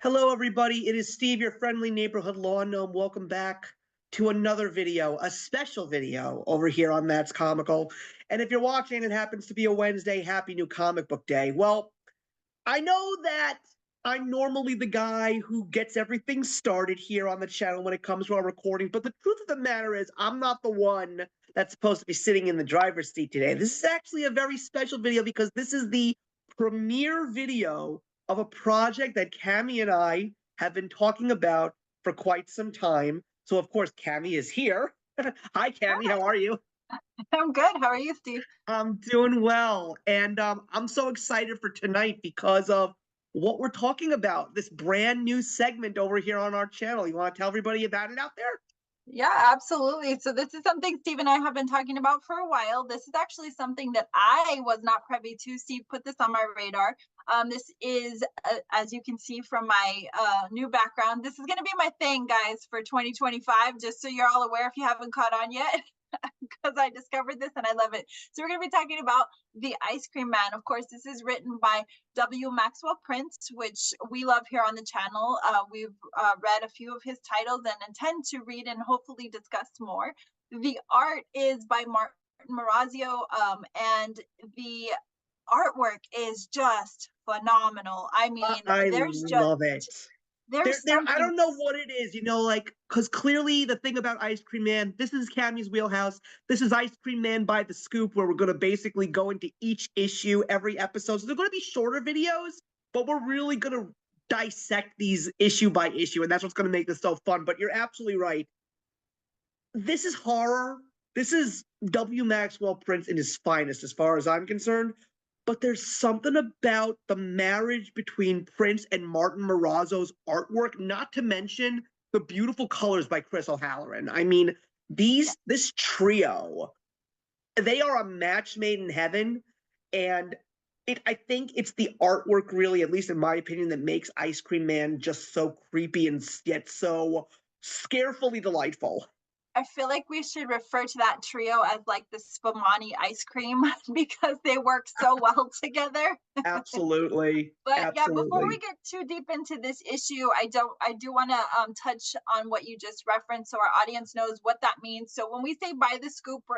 Hello, everybody. It is Steve, your friendly neighborhood lawn gnome. Welcome back to another video, a special video over here on Matt's Comical. And if you're watching, it happens to be a Wednesday. Happy New Comic Book Day. Well, I know that I'm normally the guy who gets everything started here on the channel when it comes to our recording, but the truth of the matter is I'm not the one that's supposed to be sitting in the driver's seat today. This is actually a very special video because this is the premiere video of a project that Cami and I have been talking about for quite some time. So, of course, Cami is here. Hi, Cami. How are you? I'm good. How are you, Steve? I'm doing well. And I'm so excited for tonight because of what we're talking about, this brand new segment over here on our channel. You want to tell everybody about it out there? Yeah, absolutely. So this is something Steve and I have been talking about for a while. This is actually something that I was not privy to. Steve put this on my radar. This is, as you can see from my new background, this is going to be my thing, guys, for 2025, just so you're all aware if you haven't caught on yet. Because I discovered this and I love it. So we're going to be talking about The Ice Cream Man. Of course, this is written by Maxwell Prince, which we love here on the channel. We've read a few of his titles and intend to read and hopefully discuss more. The art is by Martin Morazio, and the artwork is just phenomenal. I mean, I there's love it. there's I something. don't know what it is, like, because clearly the thing about Ice Cream Man, this is Cammy's wheelhouse. This is Ice Cream Man by the Scoop, where we're going to basically go into each issue every episode. So they're going to be shorter videos, but we're really going to dissect these issue by issue, and that's what's going to make this so fun. But you're absolutely right. This is horror. This is W. Maxwell Prince in his finest, as far as I'm concerned. But there's something about the marriage between Prince and Martin Morazzo's artwork, not to mention the beautiful colors by Chris O'Halloran. I mean, this trio, they are a match made in heaven. And I think it's the artwork, really, at least in my opinion, that makes Ice Cream Man just so creepy and yet so scarefully delightful. I feel like we should refer to that trio as like the Spumani ice cream because they work so well together. Absolutely. But yeah, before we Absolutely. get too deep into this issue, I do want to touch on what you just referenced so our audience knows what that means. So when we say by the scoop, we're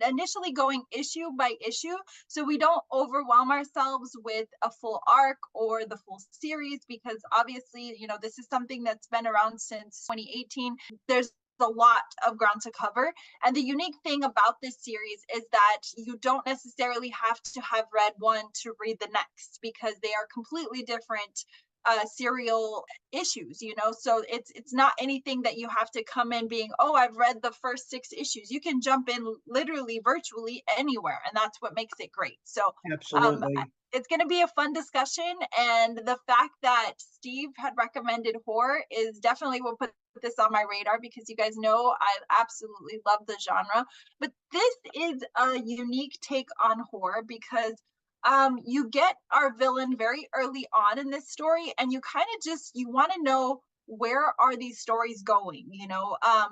initially going issue by issue, so we don't overwhelm ourselves with a full arc or the full series, because obviously, this is something that's been around since 2018. There's a lot of ground to cover. And the unique thing about this series is that you don't necessarily have to have read one to read the next, because they are completely different serial issues, so it's not anything that you have to come in being, oh, I've read the first 6 issues. You can jump in literally virtually anywhere, and that's what makes it great. So Absolutely. it's going to be a fun discussion, and the fact that Steve had recommended horror is definitely what put this on my radar, because you guys know I absolutely love the genre. But this is a unique take on horror because you get our villain very early on in this story, and you kind of you want to know, where are these stories going,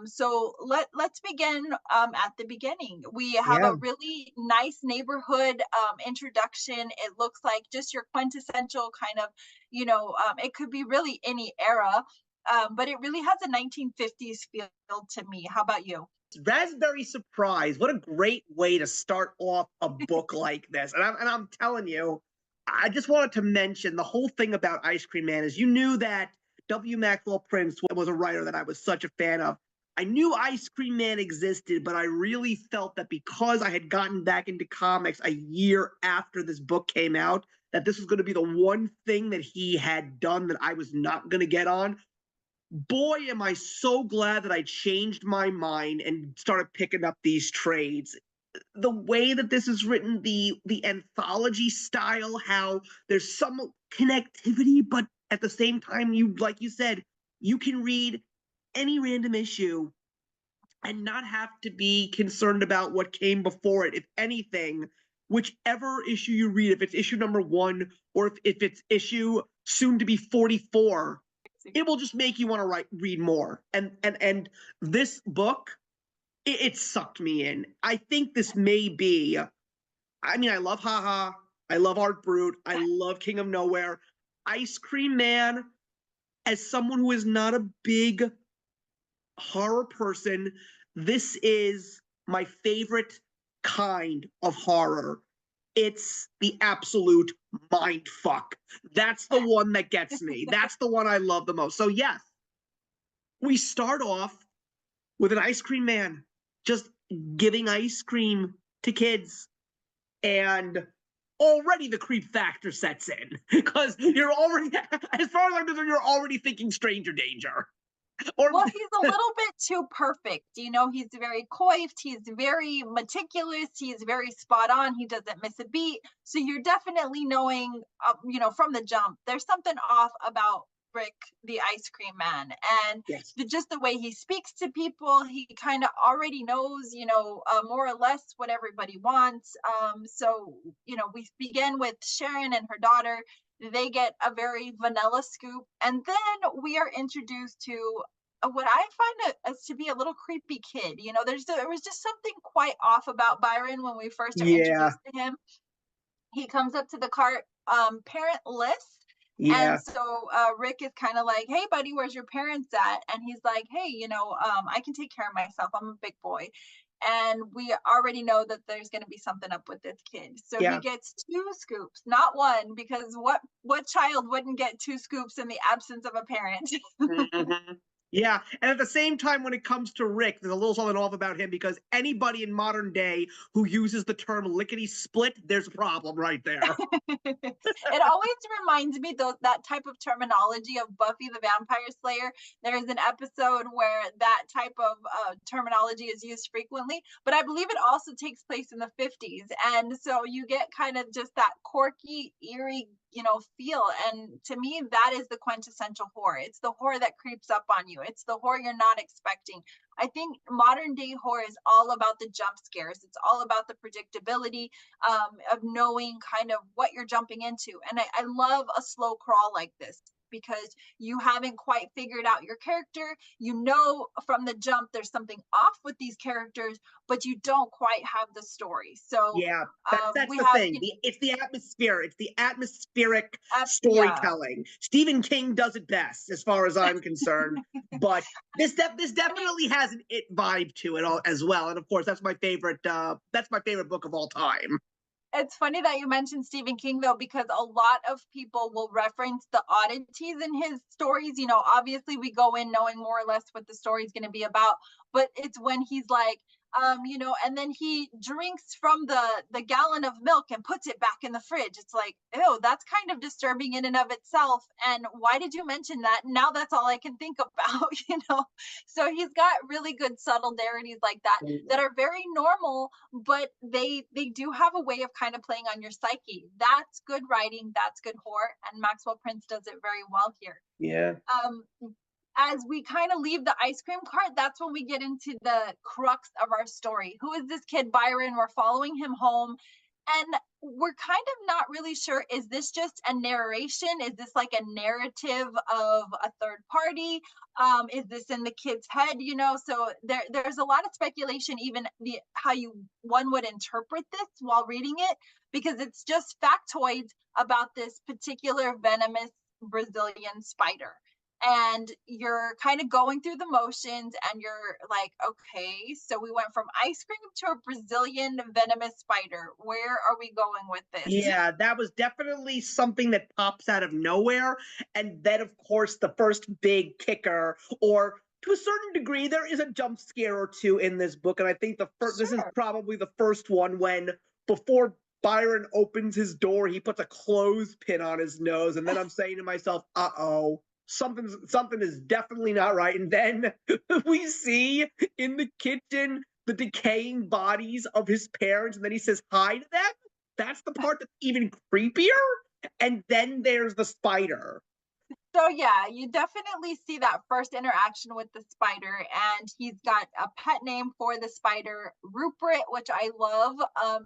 so let's begin at the beginning. We have Yeah. a really nice neighborhood introduction. It looks like just your quintessential kind of, it could be really any era, but it really has a 1950s feel to me. How about you? Raspberry Surprise. What a great way to start off a book like this. And I'm telling you, I just wanted to mention the whole thing about Ice Cream Man is, you knew that W. Maxwell Prince was a writer that I was such a fan of. I knew Ice Cream Man existed, but I really felt that because I had gotten back into comics a year after this book came out, that this was going to be the one thing that he had done that I was not going to get on. Boy, am I so glad that I changed my mind and started picking up these trades. The way that this is written, the anthology style, how there's some connectivity, but at the same time, like you said, you can read any random issue and not have to be concerned about what came before it. If anything, whichever issue you read, if it's issue number 1 or if it's issue soon to be 44, it will just make you want to read more. And this book, it sucked me in. I think this may be, I mean, I love Haha, I love Art Brute, I love King of Nowhere. Ice Cream Man, as someone who is not a big horror person, this is my favorite kind of horror. It's the absolute mind fuck. That's the one that gets me. That's the one I love the most. So, yes, we start off with an ice cream man just giving ice cream to kids. And already the creep factor sets in because you're already, as far as I'm concerned, you're already thinking stranger danger. Or Well, he's a little bit too perfect. You know, he's very coiffed, he's very meticulous, he's very spot on, he doesn't miss a beat. So you're definitely knowing, you know, from the jump, there's something off about Rick, the ice cream man. And yes, just the way he speaks to people, he kind of already knows, you know, more or less what everybody wants. So, you know, we begin with Sharon and her daughter. They get a very vanilla scoop. And then we are introduced to what I find as to be a little creepy kid. You know, there was just something quite off about Byron when we first are yeah, introduced to him. He comes up to the cart, parentless. yeah, And so Rick is kind of like, "Hey, buddy, where's your parents at?" And he's like, "Hey, you know, I can take care of myself. I'm a big boy." And we already know that there's going to be something up with this kid. So he yeah. gets two scoops, not one, because what child wouldn't get two scoops in the absence of a parent? Mhm. Yeah, and at the same time, when it comes to Rick, there's a little something off about him because anybody in modern day who uses the term lickety split, there's a problem right there. It always reminds me though that type of terminology of Buffy the Vampire Slayer. There's an episode where that type of terminology is used frequently, but I believe it also takes place in the 50s. And so you get kind of just that quirky, eerie, you know, feel. And to me, that is the quintessential horror. It's the horror that creeps up on you. It's the horror you're not expecting. I think modern day horror is all about the jump scares. It's all about the predictability, of knowing kind of what you're jumping into. And I love a slow crawl like this because you haven't quite figured out your character. You know from the jump there's something off with these characters, but you don't quite have the story. So Yeah, that's we the have, thing. It's the atmosphere. It's the atmospheric yeah. storytelling. Stephen King does it best, as far as I'm concerned. But this definitely has an it vibe to it all as well. And of course, that's my favorite. That's my favorite book of all time. It's funny that you mentioned Stephen King though, because a lot of people will reference the oddities in his stories. You know, obviously we go in knowing more or less what the story is going to be about, but it's when he's like, you know, and then he drinks from the gallon of milk and puts it back in the fridge. It's like, ew, that's kind of disturbing in and of itself. And why did you mention that? Now that's all I can think about, you know. So he's got really good subtleties like that that are very normal, but they do have a way of kind of playing on your psyche. That's good writing, that's good horror, and Maxwell Prince does it very well here. Yeah. um as we kind of leave the ice cream cart, that's when we get into the crux of our story. Who is this kid Byron? We're following him home, and we're kind of not really sure, is this just a narration? Is this like a narrative of a third party? Is this in the kid's head? You know, so there's a lot of speculation, even the how you one would interpret this while reading it, because it's just factoids about this particular venomous Brazilian spider. And you're kind of going through the motions and you're like, okay, so we went from ice cream to a Brazilian venomous spider. Where are we going with this? Yeah, that was definitely something that pops out of nowhere. And then, of course, the first big kicker, or to a certain degree, there is a jump scare or two in this book. And I think the first, this is Sure. probably the first one when, before Byron opens his door, he puts a clothespin on his nose. And then I'm saying to myself, uh-oh, something is definitely not right. And then we see in the kitchen the decaying bodies of his parents. And then he says hi to them. That's the part that's even creepier. And then there's the spider. So yeah, you definitely see that first interaction with the spider, and he's got a pet name for the spider, Rupert, which I love.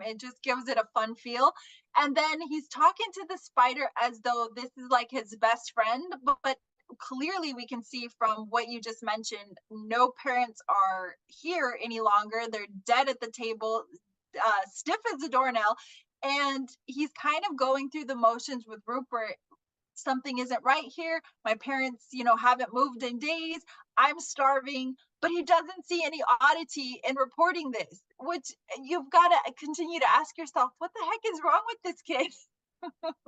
It just gives it a fun feel. And then he's talking to the spider as though this is like his best friend, but clearly we can see from what you just mentioned, no parents are here any longer. They're dead at the table, stiff as a doornail. And he's kind of going through the motions with Rupert, something isn't right here. My parents, haven't moved in days. I'm starving. But he doesn't see any oddity in reporting this, which you've got to continue to ask yourself, what the heck is wrong with this kid?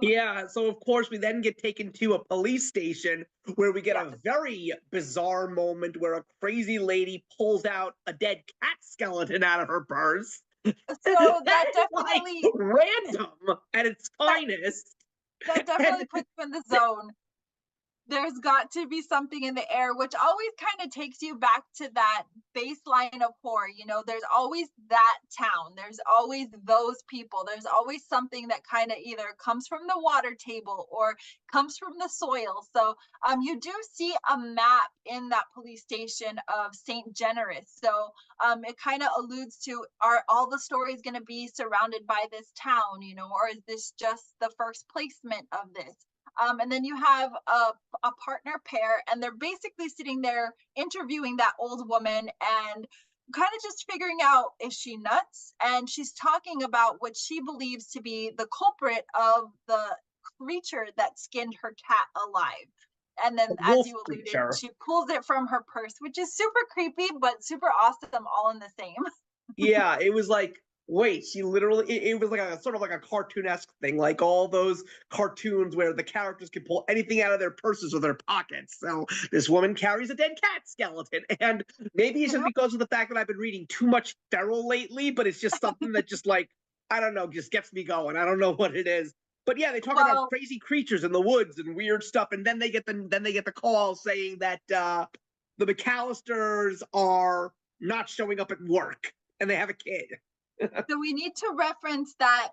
Yeah, so of course we then get taken to a police station where we get Yes. a very bizarre moment where a crazy lady pulls out a dead cat skeleton out of her purse. So That is like random at its that finest. that And definitely puts you in the zone. There's got to be something in the air, which always kind of takes you back to that baseline of horror. There's always that town, there's always those people, there's always something that kind of either comes from the water table or comes from the soil. So you do see a map in that police station of St. Generous. So it kind of alludes to, are all the stories going to be surrounded by this town, or is this just the first placement of this? And then you have a partner pair, and they're basically sitting there interviewing that old woman and kind of just figuring out, is she nuts? And she's talking about what she believes to be the culprit of the creature that skinned her cat alive. And then, as wolf you alluded, creature. she pulls it from her purse, which is super creepy, but super awesome all in the same. Yeah, it was like, wait, she literally, it was like a sort of like a cartoonesque thing, like all those cartoons where the characters can pull anything out of their purses or their pockets. So this woman carries a dead cat skeleton. And maybe it's just Yep. because of the fact that I've been reading too much feral lately, but it's just something that just like, I don't know, just gets me going. I don't know what it is. But yeah, they talk about Well, crazy creatures in the woods and weird stuff, and then they get the call saying that the McAllisters are not showing up at work and they have a kid. so we need to reference that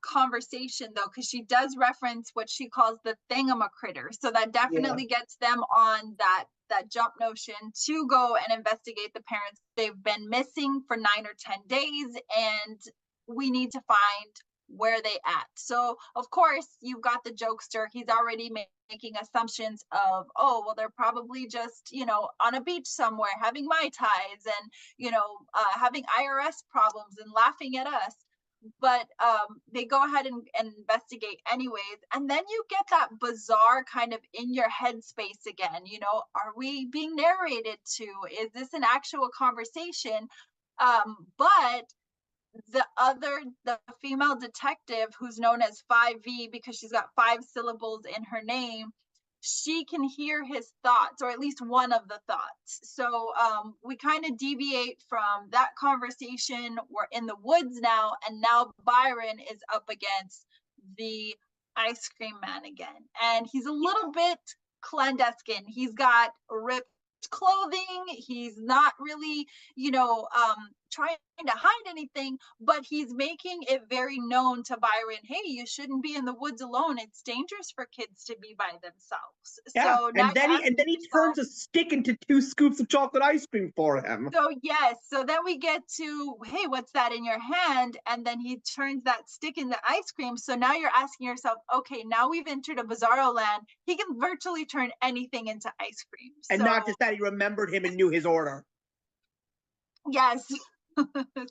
conversation though, because she does reference what she calls the thingamacritter. So that Yeah. definitely gets them on that jump notion to go and investigate the parents. They've been missing for 9 or 10 days, and we need to find where they at. So of course you've got the jokester. He's already making assumptions of, oh well, they're probably just on a beach somewhere having mai tais and having IRS problems and laughing at us. But they go ahead and investigate anyways. And then you get that bizarre kind of in your head space again. Are we being narrated to? Is this an actual conversation? But the female detective, who's known as 5V because she's got 5 syllables in her name, she can hear his thoughts, or at least one of the thoughts. So we kind of deviate from that conversation. We're in the woods now, and now Byron is up against the ice cream man again, and he's a little bit clandestine. He's got ripped clothing. He's not really, trying to hide anything, but he's making it very known to Byron, hey, you shouldn't be in the woods alone. It's dangerous for kids to be by themselves. Yeah, So now and then you're he asking turns yourself, a stick into 2 scoops of chocolate ice cream for him. so yes, so then we get to, hey, what's that in your hand? And then he turns that stick into ice cream. So now you're asking yourself, okay, now we've entered a bizarro land. He can virtually turn anything into ice cream. And not So just that, he remembered him and knew his order. yes.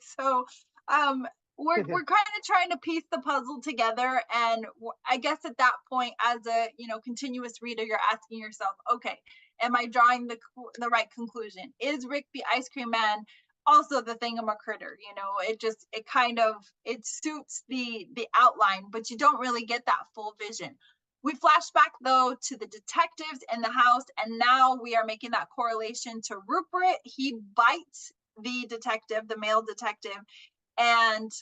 So um we're kind of trying to piece the puzzle together, and I guess at that point, as a continuous reader, you're asking yourself, okay, am I drawing the right conclusion? Is Rick the ice cream man also the thingamacritter? It suits the outline, but you don't really get that full vision. We flash back though to the detectives in the house, and now we are making that correlation to Rupert. He bites the detective, the male detective, and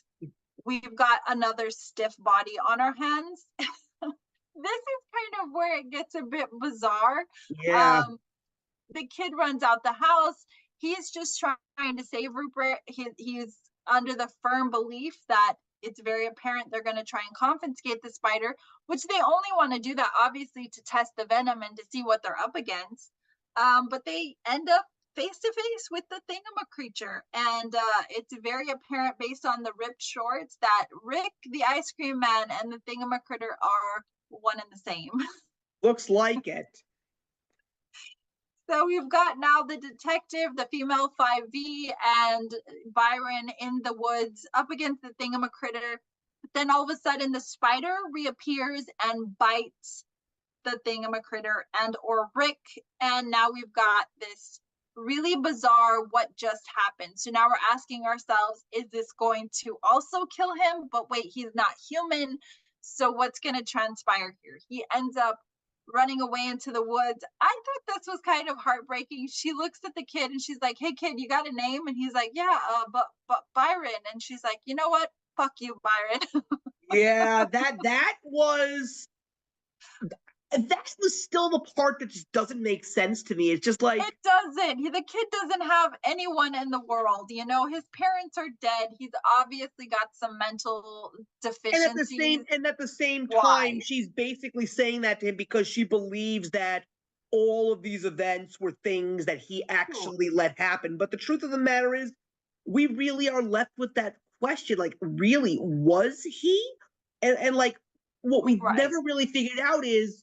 we've got another stiff body on our hands. This is kind of where it gets a bit bizarre. Yeah. The kid runs out the house. He's just trying to save Rupert. He's under the firm belief that it's very apparent they're going to try and confiscate the spider, which they only want to do that obviously to test the venom and to see what they're up against. But they end up face to face with the thingamacritter, and it's very apparent based on the ripped shorts that Rick, the ice cream man, and the thingamacritter are one and the same. Looks like it. So we've got now the detective, the female 5V, and Byron in the woods up against the thingamacritter. But then all of a sudden, the spider reappears and bites the Thingamacritter and or Rick. And now we've got this really bizarre what just happened. So now we're asking ourselves, is this going to also kill him? But wait, he's not human. So what's going to transpire here? He ends up running away into the woods. I thought this was kind of heartbreaking. She looks at the kid and she's like, "Hey kid, you got a name?" And he's like, "Yeah, but Byron." And she's like, "You know what? Fuck you, Byron." Yeah, that was still the part that just doesn't make sense to me. It's just like, It doesn't. The kid doesn't have anyone in the world. You know, his parents are dead. He's obviously got some mental deficiencies. and at the same Why? time, she's basically saying that to him because she believes that all of these events were things that he actually let happen. But the truth of the matter is, we really are left with that question, like, really, was he? And like, what we Right. never really figured out is,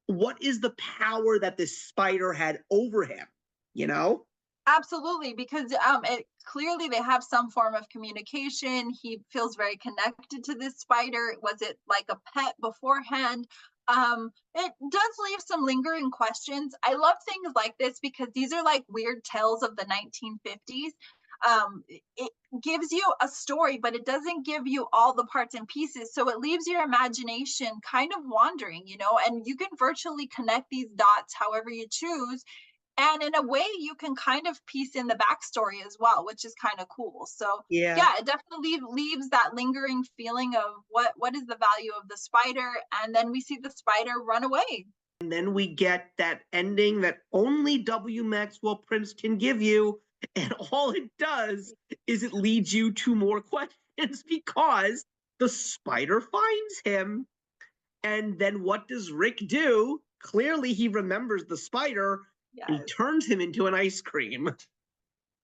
what is the power that this spider had over him, you know? Absolutely, because it clearly they have some form of communication. He feels very connected to this spider. Was it like a pet beforehand? It does leave some lingering questions. I love things like this because these are like weird tales of the 1950s. It gives you a story, but it doesn't give you all the parts and pieces. So it leaves your imagination kind of wandering, you know, and you can virtually connect these dots however you choose. And in a way, you can kind of piece in the backstory as well, which is kind of cool. So Yeah. yeah, it definitely leaves that lingering feeling of what is the value of the spider, and then we see the spider run away. And then we get that ending that only W. Maxwell Prince can give you. And all it does is it leads you to more questions because the spider finds him. And then what does Rick do? Clearly, he remembers the spider and he Yes. turns him into an ice cream.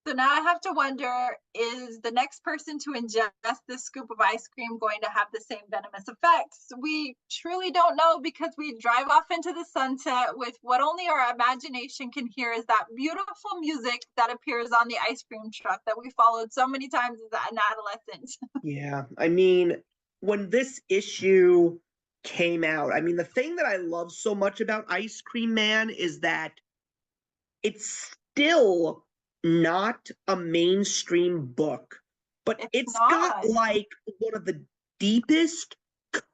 So now I have to wonder, is the next person to ingest this scoop of ice cream going to have the same venomous effects? We truly don't know because we drive off into the sunset with what only our imagination can hear is that beautiful music that appears on the ice cream truck that we followed so many times as an adolescent. Yeah, I mean, when this issue came out, I mean, the thing that I love so much about Ice Cream Man is that it's still not a mainstream book, but It's it's got not. like one of the deepest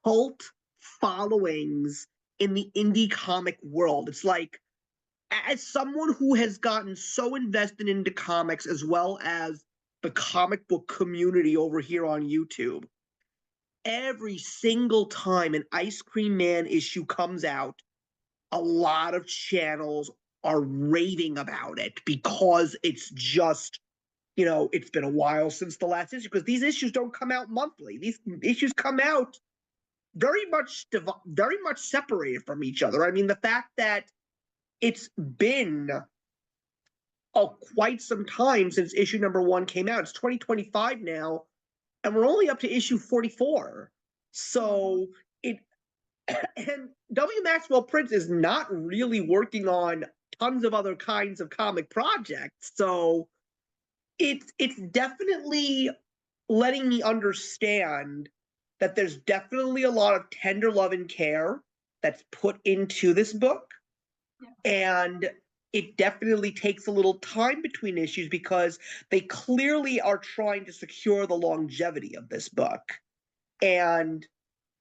cult followings in the indie comic world. It's like, as someone who has gotten so invested into comics as well as the comic book community over here on YouTube, every single time an Ice Cream Man issue comes out, a lot of channels are raving about it because it's just, it's been a while since the last issue, because these issues don't come out monthly. These issues come out very much separated from each other. I mean, the fact that it's been quite some time since issue number 1 came out. It's 2025 now, and we're only up to issue 44. So it and W. Maxwell Prince is not really working on tons of other kinds of comic projects. So it's definitely letting me understand that there's definitely a lot of tender love and care that's put into this book. Yeah. And it definitely takes a little time between issues because they clearly are trying to secure the longevity of this book. And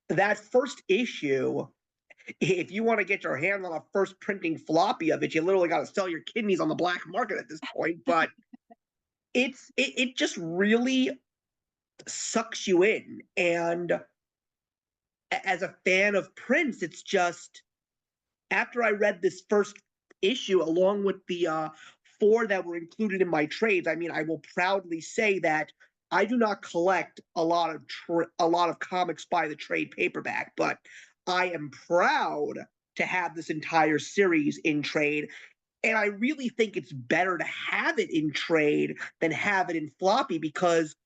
that first issue, if you want to get your hands on a first printing floppy of it, you literally got to sell your kidneys on the black market at this point. But it just really sucks you in. And as a fan of Prince, it's just, after I read this first issue along with the 4 that were included in my trades, I mean, I will proudly say that I do not collect a lot of comics by the trade paperback, but I am proud to have this entire series in trade. And I really think it's better to have it in trade than have it in floppy, because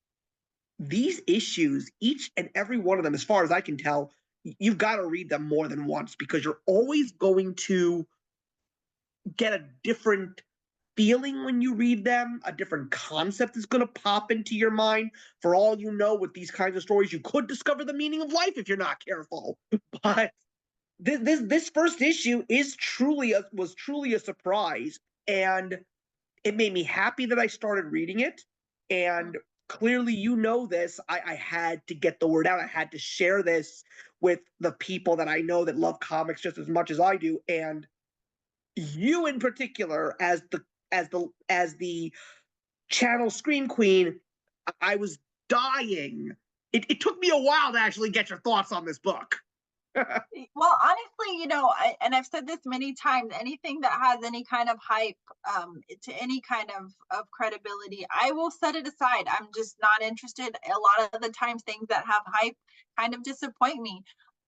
these issues, each and every one of them, as far as I can tell, you've got to read them more than once, because you're always going to get a different feeling when you read them. A different concept is going to pop into your mind. For all you know, with these kinds of stories, you could discover the meaning of life if you're not careful. But this first issue was truly a surprise, and it made me happy that I started reading it. And clearly, you know this. I had to get the word out. I had to share this with the people that I know that love comics just as much as I do. And you, in particular, as the channel scream queen, I was dying. It took me a while to actually get your thoughts on this book. Well, honestly, and I've said this many times, anything that has any kind of hype, to any kind of credibility, I will set it aside. I'm just not interested. A lot of the times, things that have hype kind of disappoint me.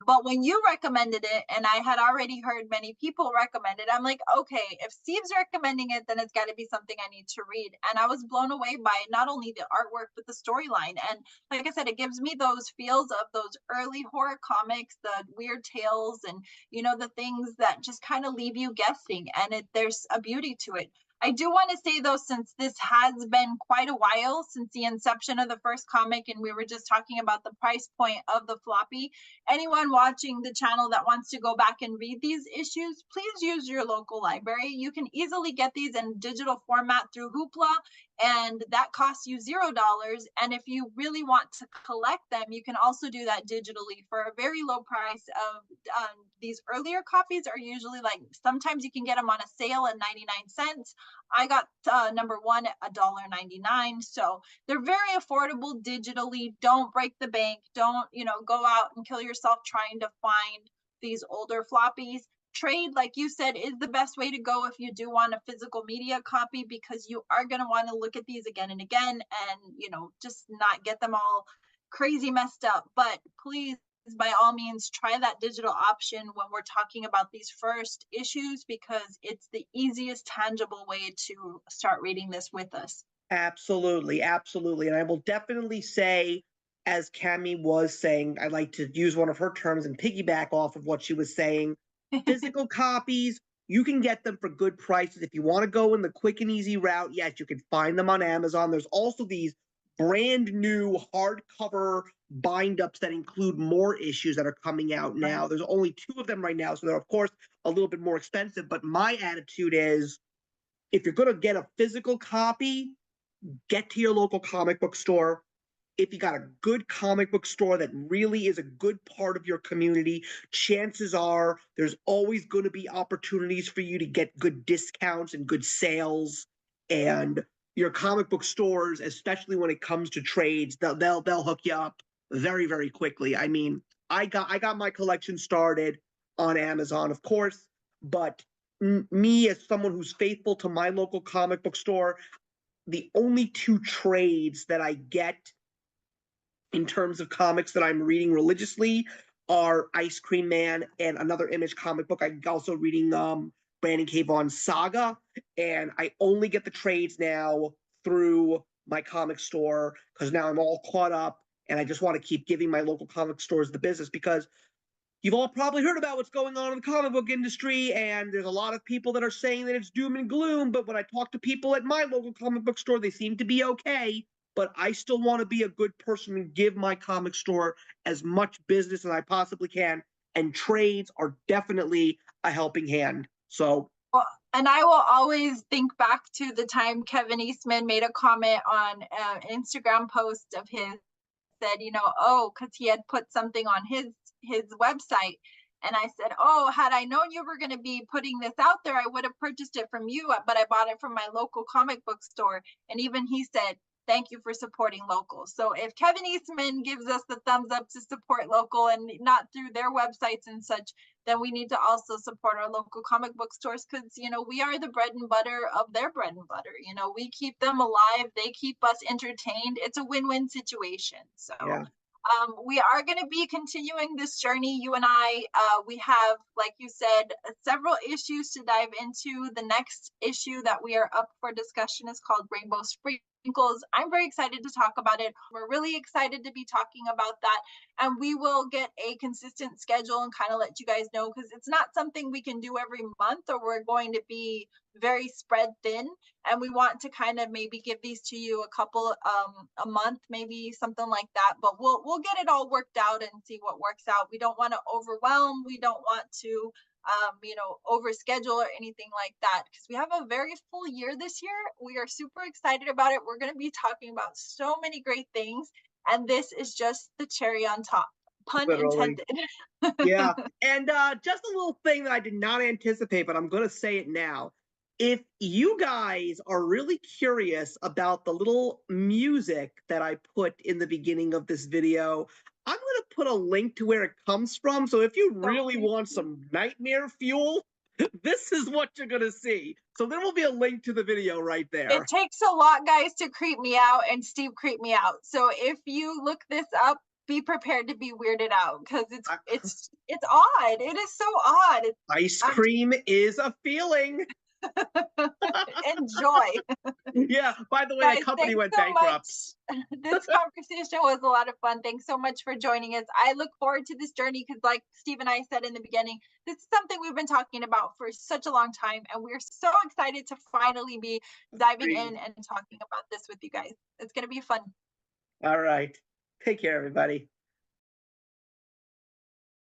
But when you recommended it, and I had already heard many people recommend it, I'm like, okay, if Steve's recommending it, then it's got to be something I need to read. And I was blown away by not only the artwork, but the storyline. And like I said, it gives me those feels of those early horror comics, the weird tales, and the things that just kind of leave you guessing. And there's a beauty to it. I do want to say though, since this has been quite a while since the inception of the first comic, and we were just talking about the price point of the floppy, anyone watching the channel that wants to go back and read these issues, please use your local library. You can easily get these in digital format through Hoopla, and that costs you $0. And if you really want to collect them, you can also do that digitally for a very low price. Of these earlier copies are usually, like, sometimes you can get them on a sale at 99 cents. I got number one at $1.99. So they're very affordable digitally. Don't break the bank. Don't, go out and kill yourself trying to find these older floppies. Trade, like you said, is the best way to go if you do want a physical media copy, because you are going to want to look at these again and again, and just not get them all crazy messed up. But please, by all means, try that digital option when we're talking about these first issues, because it's the easiest tangible way to start reading this with us. Absolutely, absolutely. And I will definitely say, as Cami was saying, I like to use one of her terms and piggyback off of what she was saying. Physical copies, you can get them for good prices. If you want to go in the quick and easy route, yes, you can find them on Amazon. There's also these brand new hardcover bind ups that include more issues that are coming out now. There's only 2 of them right now, so they're, of course, a little bit more expensive. But my attitude is, if you're going to get a physical copy, get to your local comic book store. If you got a good comic book store that really is a good part of your community, chances are there's always going to be opportunities for you to get good discounts and good sales. And your comic book stores, especially when it comes to trades, they'll hook you up very, very quickly. I mean, I got my collection started on Amazon, of course, but me, as someone who's faithful to my local comic book store, the only 2 trades that I get in terms of comics that I'm reading religiously are Ice Cream Man and another Image comic book. I'm also reading Brandon K. Vaughn's Saga, and I only get the trades now through my comic store, because now I'm all caught up, and I just want to keep giving my local comic stores the business, because you've all probably heard about what's going on in the comic book industry, and there's a lot of people that are saying that it's doom and gloom. But when I talk to people at my local comic book store, they seem to be okay. But I still want to be a good person and give my comic store as much business as I possibly can. And trades are definitely a helping hand. So, well, and I will always think back to the time Kevin Eastman made a comment on an Instagram post of his, said, because he had put something on his website. And I said, oh, had I known you were going to be putting this out there, I would have purchased it from you, but I bought it from my local comic book store. And even he said, thank you for supporting local. So if Kevin Eastman gives us the thumbs up to support local and not through their websites and such, then we need to also support our local comic book stores, because, we are the bread and butter of their bread and butter. We keep them alive. They keep us entertained. It's a win-win situation. So yeah. We are going to be continuing this journey. You and I, we have, like you said, several issues to dive into. The next issue that we are up for discussion is called Rainbow Spring wrinkles. I'm very excited to talk about it. We're really excited to be talking about that. And we will get a consistent schedule and kind of let you guys know, because it's not something we can do every month, or we're going to be very spread thin. And we want to kind of maybe give these to you a couple a month, maybe something like that. But we'll get it all worked out and see what works out. We don't want to overwhelm. We don't want to overschedule or anything like that, because we have a very full year this year. We are super excited about it. We're going to be talking about so many great things, and this is just the cherry on top, pun Literally. intended. Yeah. And just a little thing that I did not anticipate, but I'm going to say it now. If you guys are really curious about the little music that I put in the beginning of this video, I'm going to put a link to where it comes from. So if you really want some nightmare fuel, this is what you're going to see. So there will be a link to the video right there. It takes a lot, guys, to creep me out, and Steve creeped me out. So if you look this up, be prepared to be weirded out, because it's odd. It is so odd. Ice cream is a feeling. Enjoy. Yeah. By the way, Guys, that company went so bankrupt. This conversation was a lot of fun. Thanks so much for joining us. I look forward to this journey, because like Steve and I said in the beginning, this is something we've been talking about for such a long time, and we're so excited to finally be diving in and talking about this with you guys. It's going to be fun. All right. Take care, everybody.